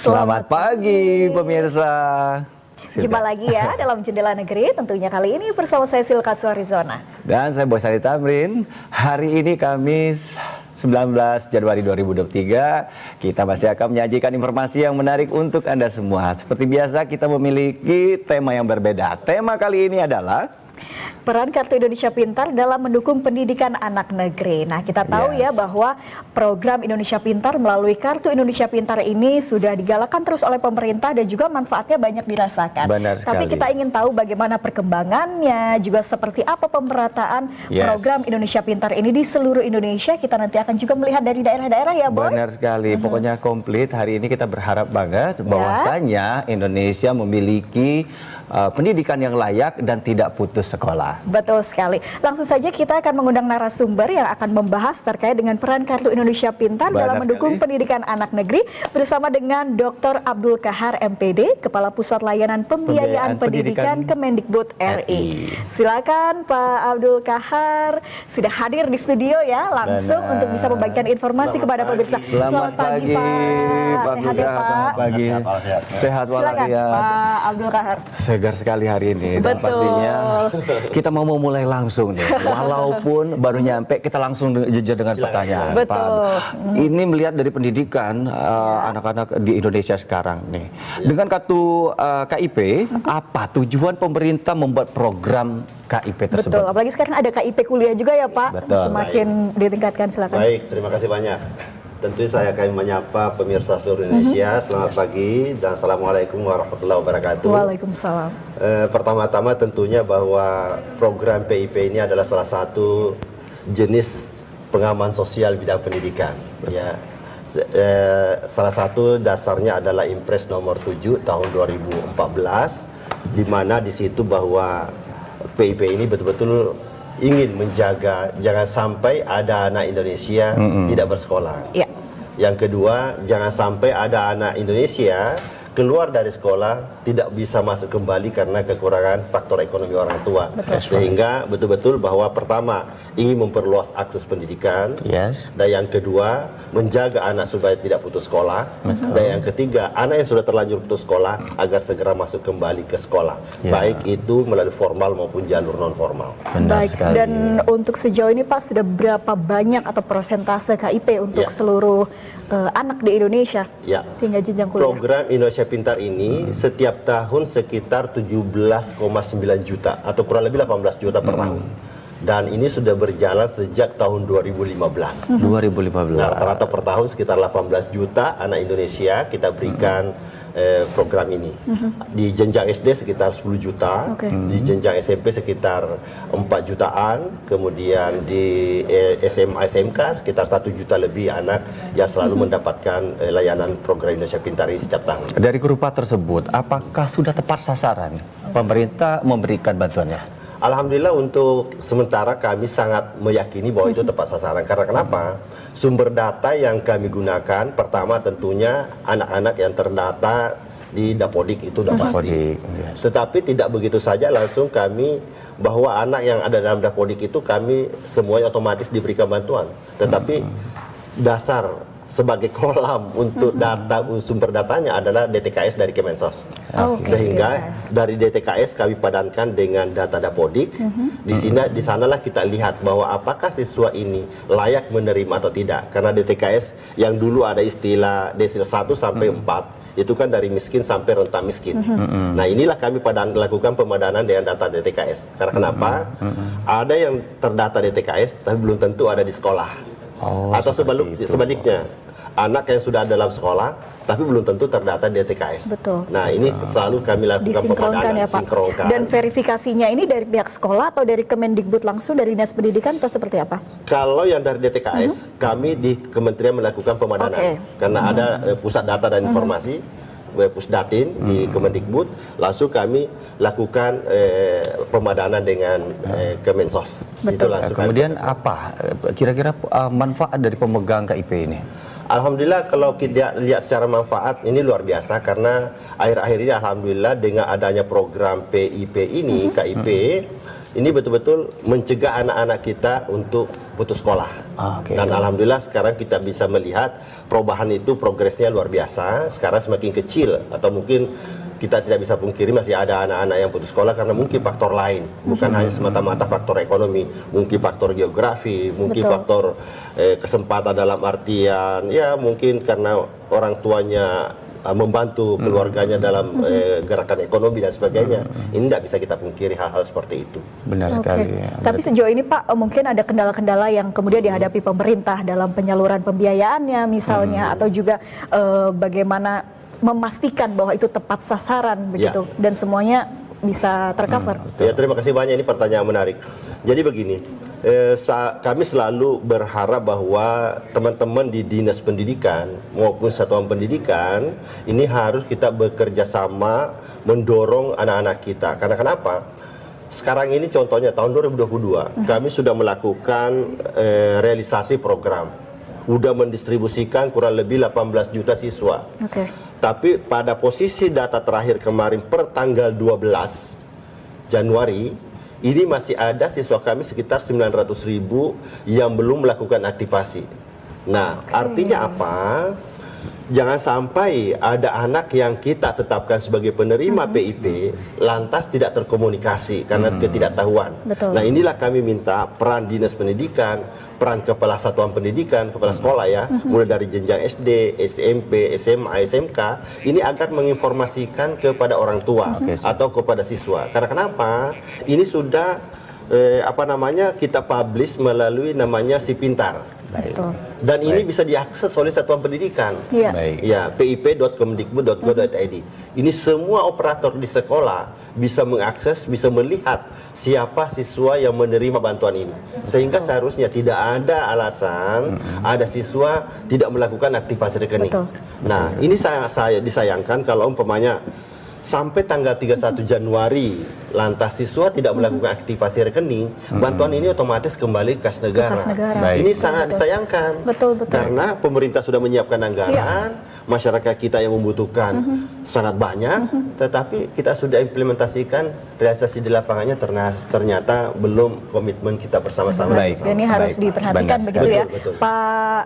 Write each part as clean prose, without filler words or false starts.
Selamat pagi pemirsa. Jumpa lagi ya dalam Jendela Negeri, tentunya kali ini bersama saya Silka Suarizona. Dan saya Boy Sari Tamrin. Hari ini Kamis 19 Januari 2023, kita masih akan menyajikan informasi yang menarik untuk Anda semua. Seperti biasa kita memiliki tema yang berbeda. Tema kali ini adalah peran Kartu Indonesia Pintar dalam mendukung pendidikan anak negeri. Nah, kita tahu ya bahwa program Indonesia Pintar melalui Kartu Indonesia Pintar ini sudah digalakkan terus oleh pemerintah dan juga manfaatnya banyak dirasakan. Benar sekali. Tapi kita ingin tahu bagaimana perkembangannya, juga seperti apa pemerataan program Indonesia Pintar ini di seluruh Indonesia. Kita nanti akan juga melihat dari daerah-daerah ya, Boy. Benar sekali. Pokoknya komplit. Hari ini kita berharap banget bahwasanya Indonesia memiliki pendidikan yang layak dan tidak putus sekolah. Betul sekali. Langsung saja kita akan mengundang narasumber yang akan membahas terkait dengan peran Kartu Indonesia Pintar dalam mendukung pendidikan anak negeri bersama dengan Dr. Abdul Kahar MPD, Kepala Pusat Layanan Pembiayaan Pendidikan Kemendikbud RI. Silakan Pak Abdul Kahar, sudah hadir di studio ya, langsung untuk bisa membagikan informasi kepada pemirsa. Selamat pagi Pak. Sehat ya Pak. Pagi. Sehat walafiat. Pak Abdul Kahar. Segar sekali hari ini. Dan pastinya kita mau memulai langsung nih. Walaupun baru nyampe, kita langsung jejak dengan pertanyaan. Betul. Ini melihat dari pendidikan anak-anak di Indonesia sekarang nih. Dengan kartu KIP, apa tujuan pemerintah membuat program KIP tersebut? Betul, apalagi sekarang ada KIP kuliah juga ya Pak. Betul. Semakin ditingkatkan, silakan. Baik, terima kasih banyak. Tentu saya akan menyapa pemirsa seluruh Indonesia. Selamat pagi dan Assalamualaikum warahmatullahi wabarakatuh. Waalaikumsalam. Pertama-tama tentunya bahwa program PIP ini adalah salah satu jenis pengaman sosial bidang pendidikan. Ya, salah satu dasarnya adalah Impres nomor 7 tahun 2014, di mana di situ bahwa PIP ini betul-betul ingin menjaga jangan sampai ada anak Indonesia tidak bersekolah. Yang kedua, jangan sampai ada anak Indonesia keluar dari sekolah tidak bisa masuk kembali karena kekurangan faktor ekonomi orang tua. Sehingga betul-betul bahwa pertama ingin memperluas akses pendidikan, dan yang kedua menjaga anak supaya tidak putus sekolah, dan yang ketiga anak yang sudah terlanjur putus sekolah agar segera masuk kembali ke sekolah, baik itu melalui formal maupun jalur non formal. Baik, dan untuk sejauh ini Pak sudah berapa banyak atau persentase KIP untuk seluruh anak di Indonesia hingga jenjang kuliah? Program Indonesia Pintar ini setiap tahun sekitar 17,9 juta atau kurang lebih 18 juta per tahun. Dan ini sudah berjalan sejak tahun 2015. Nah, rata-rata per tahun sekitar 18 juta anak Indonesia kita berikan program ini. Di jenjang SD sekitar 10 juta, di jenjang SMP sekitar 4 jutaan, kemudian di SMA SMK sekitar 1 juta lebih anak yang selalu mendapatkan layanan program Indonesia Pintar ini setiap tahun. Dari kurva tersebut, apakah sudah tepat sasaran pemerintah memberikan bantuannya? Alhamdulillah untuk sementara kami sangat meyakini bahwa itu tepat sasaran. Karena kenapa? Sumber data yang kami gunakan pertama tentunya anak-anak yang terdata di Dapodik itu sudah pasti. Tetapi tidak begitu saja langsung kami bahwa anak yang ada dalam Dapodik itu kami semuanya otomatis diberikan bantuan. Tetapi dasar sebagai kolam untuk data sumber datanya adalah DTKS dari Kemensos. Sehingga dari DTKS kami padankan dengan data Dapodik. Di sanalah kita lihat bahwa apakah siswa ini layak menerima atau tidak. Karena DTKS yang dulu ada istilah desil 1 sampai 4 itu kan dari miskin sampai rentan miskin. Nah, inilah kami lakukan pemadanan dengan data DTKS. Karena kenapa? Ada yang terdata DTKS tapi belum tentu ada di sekolah. Atau sebaliknya, anak yang sudah dalam sekolah tapi belum tentu terdata di DTKS. Nah, ini selalu kami lakukan pemadanan, sinkronkan. Dan verifikasinya ini dari pihak sekolah atau dari Kemendikbud langsung dari Dinas Pendidikan atau seperti apa? Kalau yang dari DTKS, kami di Kementerian melakukan pemadanan. Karena ada pusat data dan informasi, Pusdatin di Kemendikbud, langsung kami lakukan pemadanan dengan Kemensos. Itu langsung. Kemudian apa kira-kira manfaat dari pemegang KIP ini? Alhamdulillah kalau kita lihat secara manfaat ini luar biasa karena akhir-akhir ini alhamdulillah dengan adanya program PIP ini, KIP ini betul-betul mencegah anak-anak kita untuk putus sekolah. Oke. Dan alhamdulillah sekarang kita bisa melihat perubahan itu progresnya luar biasa. Sekarang semakin kecil, atau mungkin kita tidak bisa pungkiri masih ada anak-anak yang putus sekolah karena mungkin faktor lain, bukan hanya semata-mata faktor ekonomi, mungkin faktor geografi, mungkin Betul. faktor kesempatan dalam artian ya mungkin karena orang tuanya membantu keluarganya dalam gerakan ekonomi dan sebagainya. Ini tidak bisa kita pungkiri hal-hal seperti itu. Benar Oke. sekali. Ya. Tapi sejauh ini Pak, mungkin ada kendala-kendala yang kemudian dihadapi pemerintah dalam penyaluran pembiayaannya misalnya, atau juga bagaimana memastikan bahwa itu tepat sasaran begitu dan semuanya bisa tercover. Ya, terima kasih banyak, ini pertanyaan menarik. Jadi begini, kami selalu berharap bahwa teman-teman di dinas pendidikan maupun satuan pendidikan ini harus kita bekerja sama mendorong anak-anak kita. Karena kenapa? Sekarang ini contohnya tahun 2022 kami sudah melakukan realisasi program, sudah mendistribusikan kurang lebih 18 juta siswa. Oke. Tapi pada posisi data terakhir kemarin per tanggal 12 Januari, ini masih ada siswa kami sekitar 900.000 yang belum melakukan aktivasi. Nah, artinya apa? Jangan sampai ada anak yang kita tetapkan sebagai penerima PIP lantas tidak terkomunikasi karena ketidaktahuan. Betul. Nah, inilah kami minta peran dinas pendidikan, peran kepala satuan pendidikan, kepala sekolah ya, mulai dari jenjang SD, SMP, SMA, SMK, ini agar menginformasikan kepada orang tua atau kepada siswa. Karena kenapa? Ini sudah kita publish melalui namanya Si Pintar. Betul. Dan ini bisa diakses oleh satuan pendidikan. Iya. Baik. Ya, pip.kemdikbud.go.id. Ini semua operator di sekolah bisa mengakses, bisa melihat siapa siswa yang menerima bantuan ini. Sehingga seharusnya tidak ada alasan ada siswa tidak melakukan aktivasi rekening. Betul. Nah, ini saya disayangkan kalau umpamanya sampai tanggal 31 Januari lantas siswa tidak melakukan aktivasi rekening, bantuan ini otomatis kembali ke kas negara. Kas negara. Baik. Ini sangat disayangkan. Betul, betul. Karena pemerintah sudah menyiapkan anggaran, masyarakat kita yang membutuhkan sangat banyak, tetapi kita sudah implementasikan realisasi di lapangannya ternyata belum komitmen kita bersama-sama. Baik. Dan ini harus Baik. diperhatikan Benar begitu sekali. ya. Betul, betul. Pak,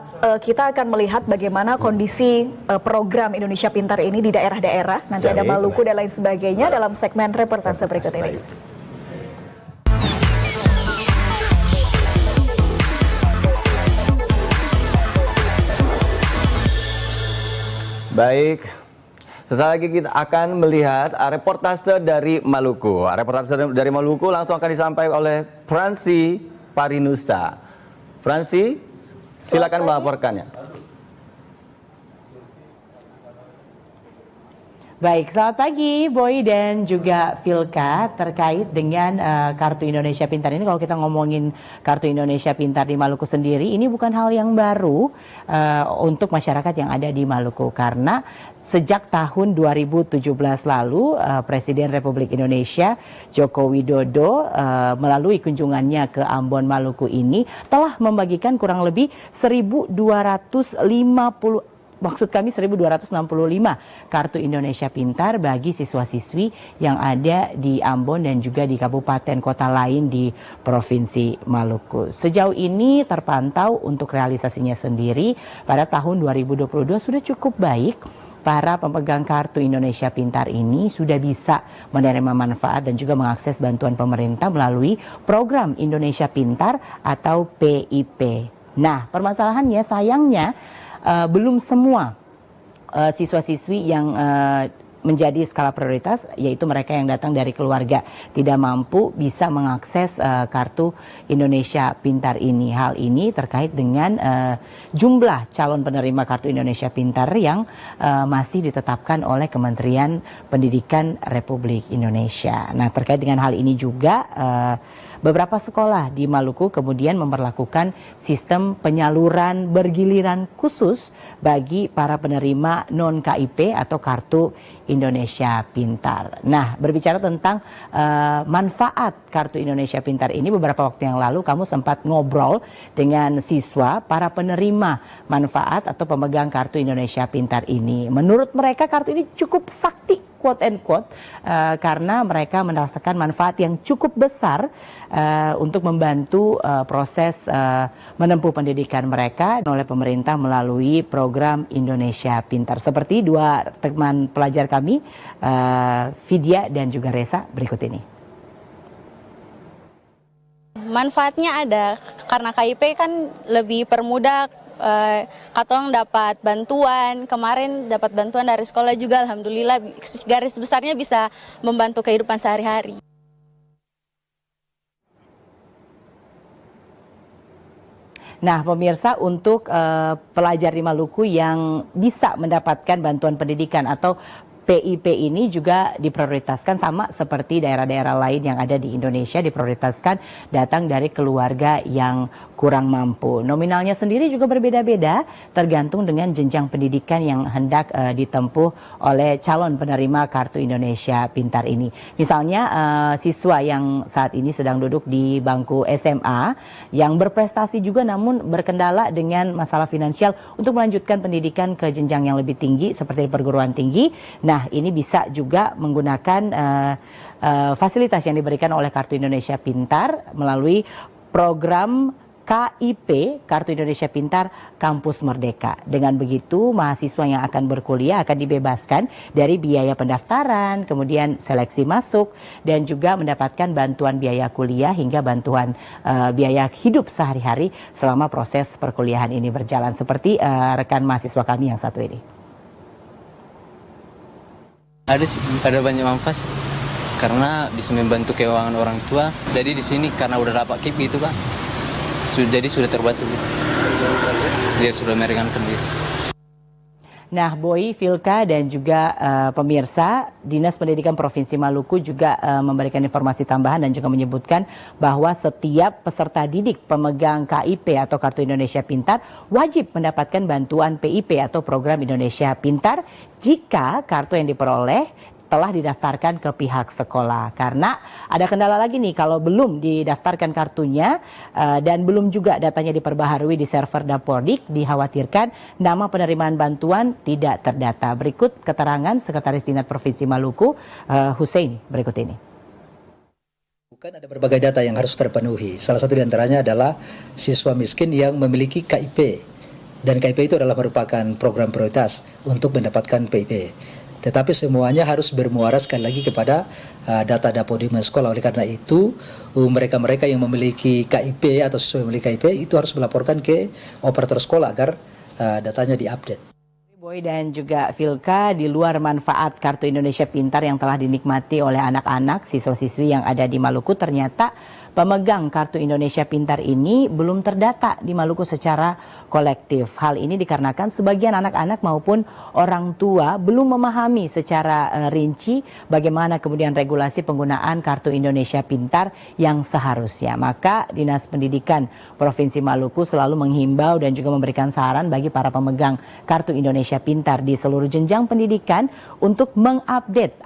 kita akan melihat bagaimana kondisi program Indonesia Pintar ini di daerah-daerah. Nanti ada Baik. Maluku dan lain sebagainya dalam segmen reportase berikut ini. Baik. Baik, sesaat lagi kita akan melihat reportase dari Maluku. Reportase dari Maluku langsung akan disampaikan oleh Fransi Parinusa. Fransi, silakan melaporkannya. Baik, selamat pagi Boy dan juga Vilka. Terkait dengan Kartu Indonesia Pintar ini, kalau kita ngomongin Kartu Indonesia Pintar di Maluku sendiri, ini bukan hal yang baru untuk masyarakat yang ada di Maluku. Karena sejak tahun 2017 lalu, Presiden Republik Indonesia Joko Widodo melalui kunjungannya ke Ambon Maluku ini telah membagikan kurang lebih 1.265 Kartu Indonesia Pintar bagi siswa-siswi yang ada di Ambon dan juga di kabupaten kota lain di Provinsi Maluku. Sejauh ini terpantau untuk realisasinya sendiri pada tahun 2022 sudah cukup baik. Para pemegang Kartu Indonesia Pintar ini sudah bisa menerima manfaat dan juga mengakses bantuan pemerintah melalui program Indonesia Pintar atau PIP. Nah, permasalahannya sayangnya belum semua siswa-siswi yang menjadi skala prioritas, yaitu mereka yang datang dari keluarga tidak mampu bisa mengakses Kartu Indonesia Pintar ini. Hal ini terkait dengan jumlah calon penerima Kartu Indonesia Pintar yang masih ditetapkan oleh Kementerian Pendidikan Republik Indonesia. Nah, terkait dengan hal ini juga beberapa sekolah di Maluku kemudian memperlakukan sistem penyaluran bergiliran khusus bagi para penerima non-KIP atau Kartu Indonesia Pintar. Nah, berbicara tentang manfaat Kartu Indonesia Pintar ini, beberapa waktu yang lalu kamu sempat ngobrol dengan siswa para penerima manfaat atau pemegang Kartu Indonesia Pintar ini. Menurut mereka kartu ini cukup sakti quote and quote karena mereka merasakan manfaat yang cukup besar untuk membantu proses menempuh pendidikan mereka oleh pemerintah melalui program Indonesia Pintar. Seperti dua teman pelajar kami, Vidya dan juga Reza, berikut ini. Manfaatnya ada, karena KIP kan lebih permudah, katong dapat bantuan, kemarin dapat bantuan dari sekolah juga, alhamdulillah garis besarnya bisa membantu kehidupan sehari-hari. Nah, pemirsa, untuk pelajar di Maluku yang bisa mendapatkan bantuan pendidikan atau PIP ini juga diprioritaskan sama seperti daerah-daerah lain yang ada di Indonesia, diprioritaskan datang dari keluarga yang kurang mampu. Nominalnya sendiri juga berbeda-beda tergantung dengan jenjang pendidikan yang hendak ditempuh oleh calon penerima Kartu Indonesia Pintar ini. Misalnya siswa yang saat ini sedang duduk di bangku SMA yang berprestasi juga namun berkendala dengan masalah finansial untuk melanjutkan pendidikan ke jenjang yang lebih tinggi seperti di perguruan tinggi. Nah, ini bisa juga menggunakan fasilitas yang diberikan oleh Kartu Indonesia Pintar melalui program KIP, Kartu Indonesia Pintar Kampus Merdeka. Dengan begitu, mahasiswa yang akan berkuliah akan dibebaskan dari biaya pendaftaran, kemudian seleksi masuk, dan juga mendapatkan bantuan biaya kuliah hingga bantuan biaya hidup sehari-hari selama proses perkuliahan ini berjalan. Seperti rekan mahasiswa kami yang satu ini. Ada sih, ada banyak manfaat karena bisa membantu keuangan orang tua. Jadi di sini karena udah dapat KIP gitu, Pak. Jadi sudah terbantu gitu. Dia sudah meringankan diri. Nah, Boy, Vilka dan juga pemirsa, Dinas Pendidikan Provinsi Maluku juga memberikan informasi tambahan dan juga menyebutkan bahwa setiap peserta didik pemegang KIP atau Kartu Indonesia Pintar wajib mendapatkan bantuan PIP atau Program Indonesia Pintar jika kartu yang diperoleh telah didaftarkan ke pihak sekolah. Karena ada kendala lagi nih, kalau belum didaftarkan kartunya dan belum juga datanya diperbaharui di server Dapordik, dikhawatirkan nama penerimaan bantuan tidak terdata. Berikut keterangan Sekretaris Dinas Provinsi Maluku, Hussein, berikut ini. Bukan ada berbagai data yang harus terpenuhi. Salah satu di antaranya adalah siswa miskin yang memiliki KIP. Dan KIP itu adalah merupakan program prioritas untuk mendapatkan PIP. Tetapi semuanya harus bermuara sekali lagi kepada data Dapodik sekolah. Oleh karena itu, mereka-mereka yang memiliki KIP atau siswa yang memiliki KIP itu harus melaporkan ke operator sekolah agar datanya diupdate. Boy dan juga Vilka, di luar manfaat Kartu Indonesia Pintar yang telah dinikmati oleh anak-anak siswa-siswi yang ada di Maluku, ternyata pemegang Kartu Indonesia Pintar ini belum terdata di Maluku secara kolektif. Hal ini dikarenakan sebagian anak-anak maupun orang tua belum memahami secara rinci bagaimana kemudian regulasi penggunaan Kartu Indonesia Pintar yang seharusnya. Maka Dinas Pendidikan Provinsi Maluku selalu menghimbau dan juga memberikan saran bagi para pemegang Kartu Indonesia Pintar di seluruh jenjang pendidikan untuk mengupdate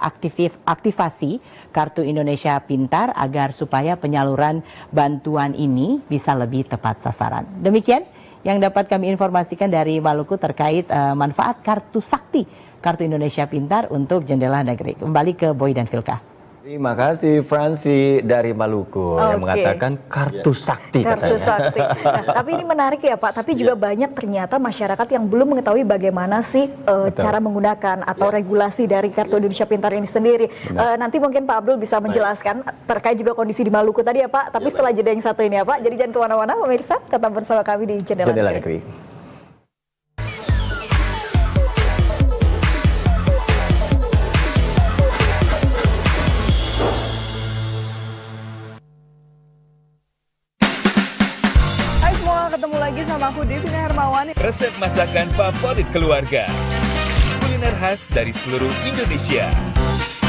aktivasi Kartu Indonesia Pintar agar supaya penyaluran bantuan ini bisa lebih tepat sasaran. Demikian yang dapat kami informasikan dari Maluku terkait manfaat Kartu Sakti, Kartu Indonesia Pintar untuk jendela negeri. Kembali ke Boy dan Vilka. Terima kasih Fransi dari Maluku yang mengatakan kartu sakti Kartu katanya. sakti. Nah, tapi ini menarik ya Pak, tapi juga banyak ternyata masyarakat yang belum mengetahui bagaimana sih cara menggunakan atau regulasi dari Kartu Indonesia Pintar ini sendiri. Nanti mungkin Pak Abdul bisa menjelaskan terkait juga kondisi di Maluku tadi ya Pak, tapi setelah jeda yang satu ini ya Pak. Jadi jangan kemana-mana pemirsa, tetap bersama kami di Jendela Negeri. Ketemu lagi sama aku Devina Hermawan. Resep masakan favorit keluarga. Kuliner khas dari seluruh Indonesia.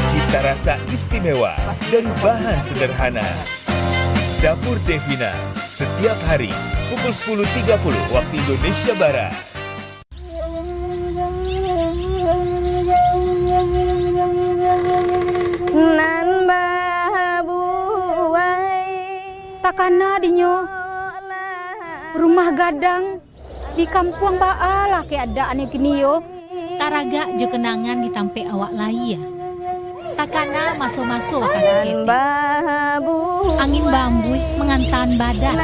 Cita rasa istimewa dari bahan sederhana. Dapur Devina, setiap hari pukul 10.30 waktu Indonesia Barat. Nan babuai takana dinyo rumah gadang di kampung Baala keadaannya gini yo. taraga jo kenangan ditampe awak lai ya. takana maso-maso akan kete. Angin bambui mengantan badan.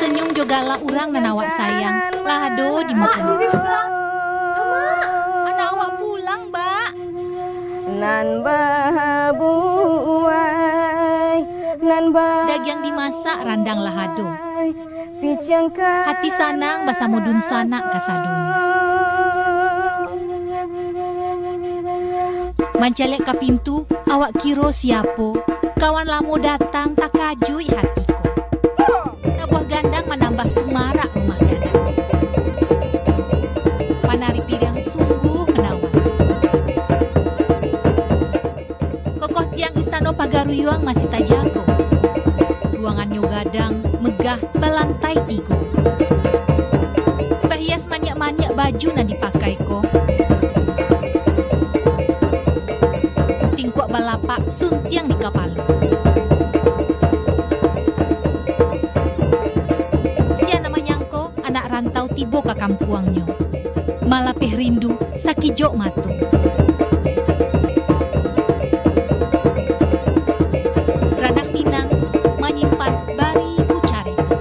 Senyum jogala urang nanawak sayang. Lado di muka. Anak awak pulang, Mbak. Dagang dimasak randang lahado. Hati sanang basa mudun sanak kasadun. Mancalek ka pintu, awak kiro siapo. Kawan lamo datang tak kajui hatiku. Buah gandang menambah sumara rumah gadang. Panari pidang sungguh menawan. Kokoh tiang istana Pagaruyuang masih tak jago. Ruangannya gadang, megah, belantai 3. Bahias maniak-maniak baju na dipakai ko. Tingkuak balapak suntiang di kapalu. Siana manyangko anak rantau tibo ke kampuangnya. Malapeh rindu sakijok matu. Ranak Minang menyimpan baribu carita.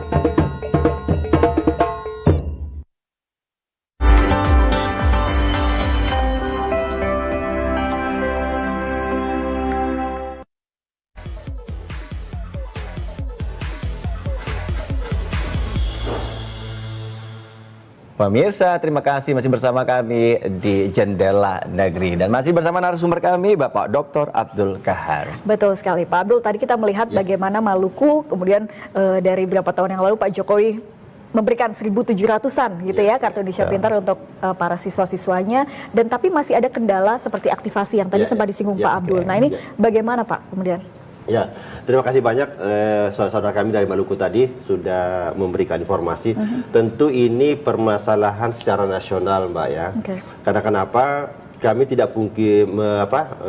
Pemirsa, terima kasih masih bersama kami di Jendela Negeri dan masih bersama narasumber kami Bapak Dr. Abdul Kahar. Betul sekali Pak Abdul, tadi kita melihat bagaimana Maluku kemudian dari beberapa tahun yang lalu Pak Jokowi memberikan 1.700-an gitu ya kartu Indonesia Pintar untuk para siswa-siswanya, dan tapi masih ada kendala seperti aktivasi yang tadi sempat disinggung Pak Abdul. Nah ini bagaimana Pak kemudian? Ya, terima kasih banyak saudara kami dari Maluku tadi sudah memberikan informasi. Tentu ini permasalahan secara nasional, Mbak ya. Karena kenapa kami tidak mungkin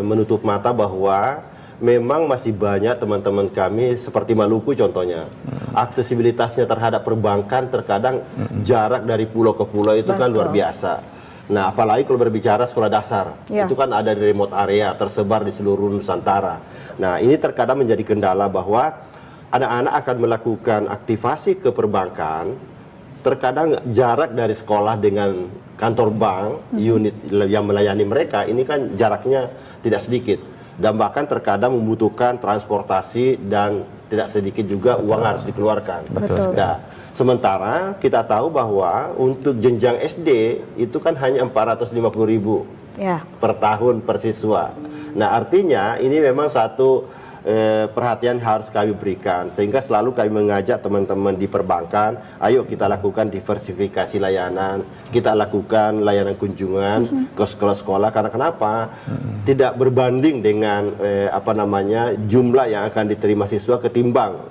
menutup mata bahwa memang masih banyak teman-teman kami seperti Maluku contohnya. Aksesibilitasnya terhadap perbankan terkadang jarak dari pulau ke pulau itu kan luar biasa. Nah, apalagi kalau berbicara sekolah dasar, itu kan ada di remote area, tersebar di seluruh Nusantara. Nah, ini terkadang menjadi kendala bahwa anak-anak akan melakukan aktivasi ke perbankan, terkadang jarak dari sekolah dengan kantor bank, unit yang melayani mereka, ini kan jaraknya tidak sedikit. Dan bahkan terkadang membutuhkan transportasi dan tidak sedikit juga uang harus dikeluarkan. Nah, sementara kita tahu bahwa untuk jenjang SD itu kan hanya 450.000 per tahun per siswa. Nah artinya ini memang satu perhatian harus kami berikan, sehingga selalu kami mengajak teman-teman di perbankan, ayo kita lakukan diversifikasi layanan, kita lakukan layanan kunjungan ke sekolah-sekolah. Karena kenapa? Tidak berbanding dengan jumlah yang akan diterima siswa ketimbang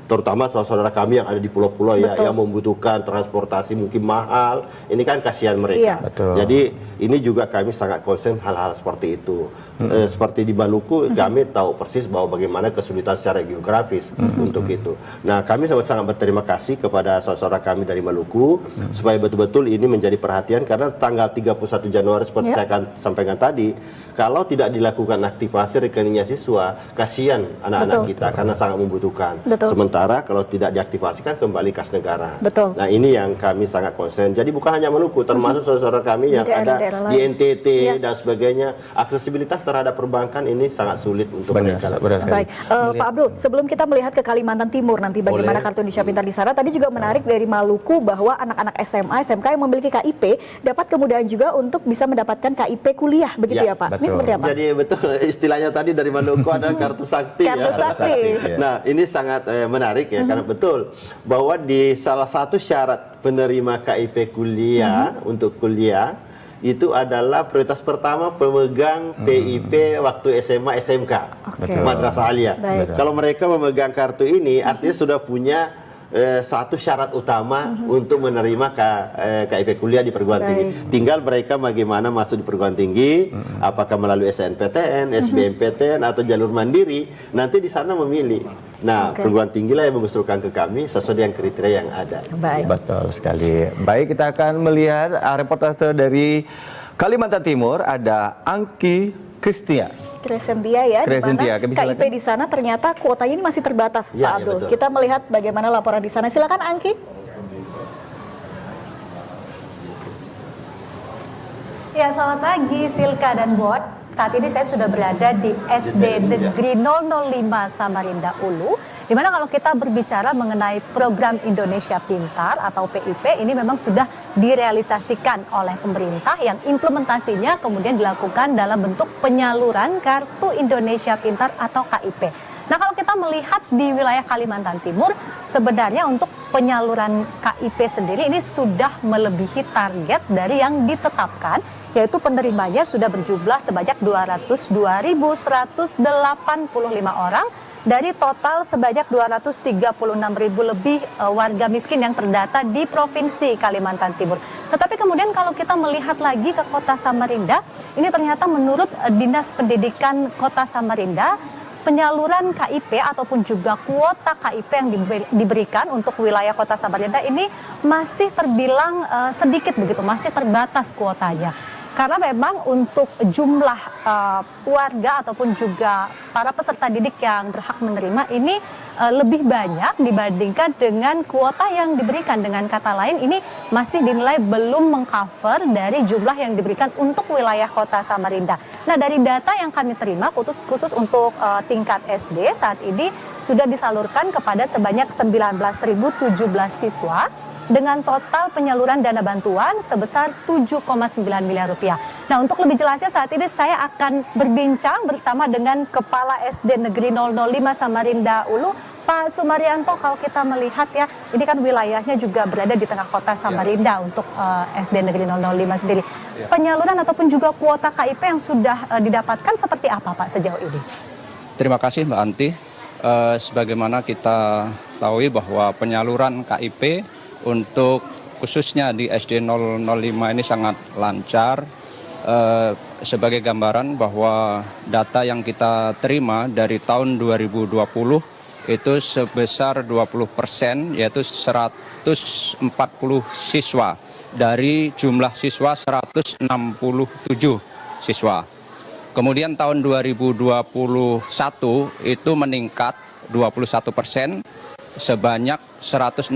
terutama saudara-saudara kami yang ada di pulau-pulau ya, yang membutuhkan transportasi mungkin mahal, ini kan kasihan mereka. Jadi ini juga kami sangat concern hal-hal seperti itu. Seperti di Maluku, kami tahu persis bahwa bagaimana kesulitan secara geografis untuk itu. Nah, kami sangat berterima kasih kepada saudara kami dari Maluku supaya betul-betul ini menjadi perhatian, karena tanggal 31 Januari seperti saya akan sampaikan tadi, kalau tidak dilakukan aktivasi rekeningnya siswa, kasihan anak-anak kita karena sangat membutuhkan. Sementara kalau tidak diaktifasikan kembali kas negara. Nah, ini yang kami sangat concern. Jadi bukan hanya Maluku, termasuk saudara kami yang ada di NTT dan sebagainya, aksesibilitas terhadap perbankan ini sangat sulit untuk mereka lakukan. Baik, Pak Abdul, sebelum kita melihat ke Kalimantan Timur nanti bagaimana kartu Indonesia Pintar di sana, tadi juga menarik dari Maluku bahwa anak-anak SMA, SMK yang memiliki KIP dapat kemudahan juga untuk bisa mendapatkan KIP kuliah, begitu ya Pak? Ini seperti apa? Jadi betul, istilahnya tadi dari Maluku adalah kartu sakti. Kartu sakti. Nah, ini sangat menarik ya, karena betul bahwa di salah satu syarat penerima KIP kuliah untuk kuliah itu adalah prioritas pertama pemegang PIP waktu SMA SMK Madrasah Aliyah. Kalau mereka memegang kartu ini artinya sudah punya satu syarat utama untuk menerima KIP kuliah di perguruan tinggi. Tinggal mereka bagaimana masuk di perguruan tinggi, apakah melalui SNPTN, SBMPTN atau jalur mandiri, nanti di sana memilih. Nah, perguruan tinggi lah yang mengusulkan ke kami sesuai dengan kriteria yang ada. Betul sekali. Baik, kita akan melihat reportase dari Kalimantan Timur ada Angki Kristia. Crescentia ya, di Crescentia, mana bisa KIP silakan. di sana ternyata kuotanya ini masih terbatas, Ya, Pak ya, Abdul. betul. Kita melihat bagaimana laporan di sana. Silakan Angki. Ya, selamat pagi Silka dan Bot. Saat ini saya sudah berada di SD Negeri 005 Samarinda Ulu, di mana kalau kita berbicara mengenai program Indonesia Pintar atau PIP, ini memang sudah direalisasikan oleh pemerintah yang implementasinya kemudian dilakukan dalam bentuk penyaluran Kartu Indonesia Pintar atau KIP. Nah, kalau kita melihat di wilayah Kalimantan Timur, sebenarnya untuk penyaluran KIP sendiri ini sudah melebihi target dari yang ditetapkan, yaitu penerimanya sudah berjumlah sebanyak 202.185 orang dari total sebanyak 236.000 lebih warga miskin yang terdata di Provinsi Kalimantan Timur. Tetapi kemudian kalau kita melihat lagi ke Kota Samarinda, ini ternyata menurut Dinas Pendidikan Kota Samarinda, penyaluran KIP ataupun juga kuota KIP yang diberikan untuk wilayah Kota Samarinda ini masih terbilang sedikit begitu, masih terbatas kuotanya. Karena memang untuk jumlah warga ataupun juga para peserta didik yang berhak menerima ini lebih banyak dibandingkan dengan kuota yang diberikan. Dengan kata lain, ini masih dinilai belum mengcover dari jumlah yang diberikan untuk wilayah Kota Samarinda. Nah, dari data yang kami terima khusus untuk tingkat SD saat ini sudah disalurkan kepada sebanyak 19.017 siswa dengan total penyaluran dana bantuan sebesar 7,9 miliar rupiah. Nah, untuk lebih jelasnya saat ini saya akan berbincang bersama dengan Kepala SD Negeri 005 Samarinda Ulu, Pak Sumaryanto. Kalau kita melihat ya, ini kan wilayahnya juga berada di tengah Kota Samarinda untuk SD Negeri 005 sendiri. Penyaluran ataupun juga kuota KIP yang sudah didapatkan seperti apa, Pak, sejauh ini? Terima kasih, Mbak Anti. Sebagaimana kita tahu bahwa penyaluran KIP untuk khususnya di SD 005 ini sangat lancar. Sebagai gambaran bahwa data yang kita terima dari tahun 2020 itu sebesar 20%, yaitu 140 siswa dari jumlah siswa 167 siswa. Kemudian tahun 2021 itu meningkat 21%, sebanyak 167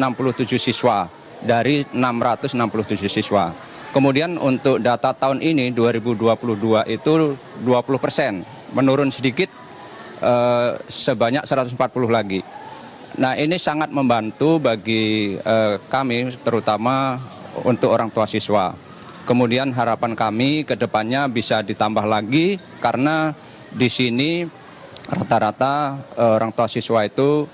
siswa dari 667 siswa. Kemudian untuk data tahun ini 2022 itu 20%, menurun sedikit sebanyak 140 lagi. Nah, ini sangat membantu bagi kami terutama untuk orang tua siswa. Kemudian harapan kami ke depannya bisa ditambah lagi karena di sini rata-rata orang tua siswa itu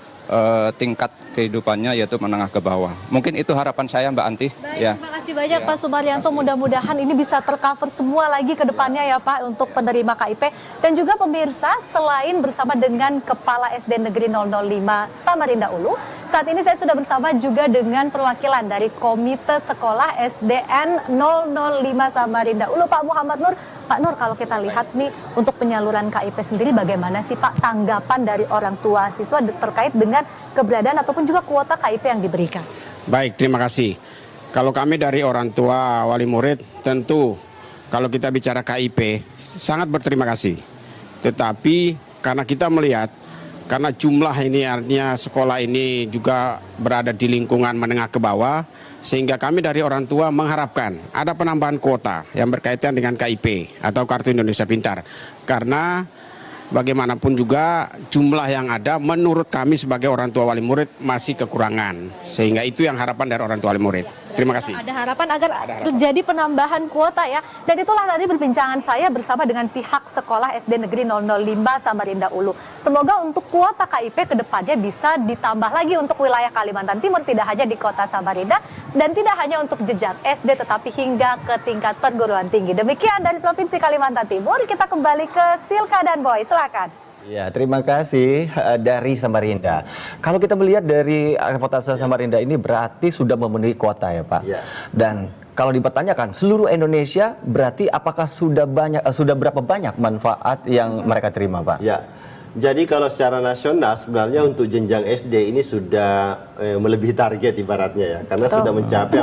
tingkat kehidupannya yaitu menengah ke bawah. Mungkin itu harapan saya, Mbak Anti. Baik, Ya. terima kasih banyak Pak Sumaryanto. Mudah-mudahan ini bisa tercover semua lagi ke depannya ya Pak untuk penerima KIP. Dan juga pemirsa, selain bersama dengan Kepala SD Negeri 005 Samarinda Ulu, saat ini saya sudah bersama juga dengan perwakilan dari Komite Sekolah SDN 005 Samarinda Ulu, Pak Muhammad Nur. Pak Nur, kalau kita lihat nih untuk penyaluran KIP sendiri bagaimana sih Pak tanggapan dari orang tua siswa terkait dengan keberadaan ataupun juga kuota KIP yang diberikan? Baik, terima kasih. Kalau kami dari orang tua wali murid, tentu kalau kita bicara KIP sangat berterima kasih. Tetapi karena kita melihat, karena jumlah ini artinya sekolah ini juga berada di lingkungan menengah ke bawah, sehingga kami dari orang tua mengharapkan ada penambahan kuota yang berkaitan dengan KIP atau Kartu Indonesia Pintar. Karena bagaimanapun juga jumlah yang ada menurut kami sebagai orang tua wali murid masih kekurangan. Sehingga itu yang harapan dari orang tua wali murid. Terima kasih. Ada harapan agar terjadi penambahan kuota ya. Dan itulah tadi perbincangan saya bersama dengan pihak sekolah SD Negeri 005 Samarinda Ulu. Semoga untuk kuota KIP ke depannya bisa ditambah lagi untuk wilayah Kalimantan Timur, tidak hanya di kota Samarinda dan tidak hanya untuk jenjang SD tetapi hingga ke tingkat perguruan tinggi. Demikian dari Provinsi Kalimantan Timur, kita kembali ke Silka dan Boy. Silakan. Ya, terima kasih dari Samarinda. Kalau kita melihat dari Kota Samarinda ini berarti sudah memenuhi kuota ya Pak. Ya. Dan kalau dipertanyakan seluruh Indonesia berarti apakah sudah berapa banyak manfaat yang mereka terima Pak? Ya. Jadi kalau secara nasional sebenarnya untuk jenjang SD ini sudah melebihi target ibaratnya ya. Karena sudah mencapai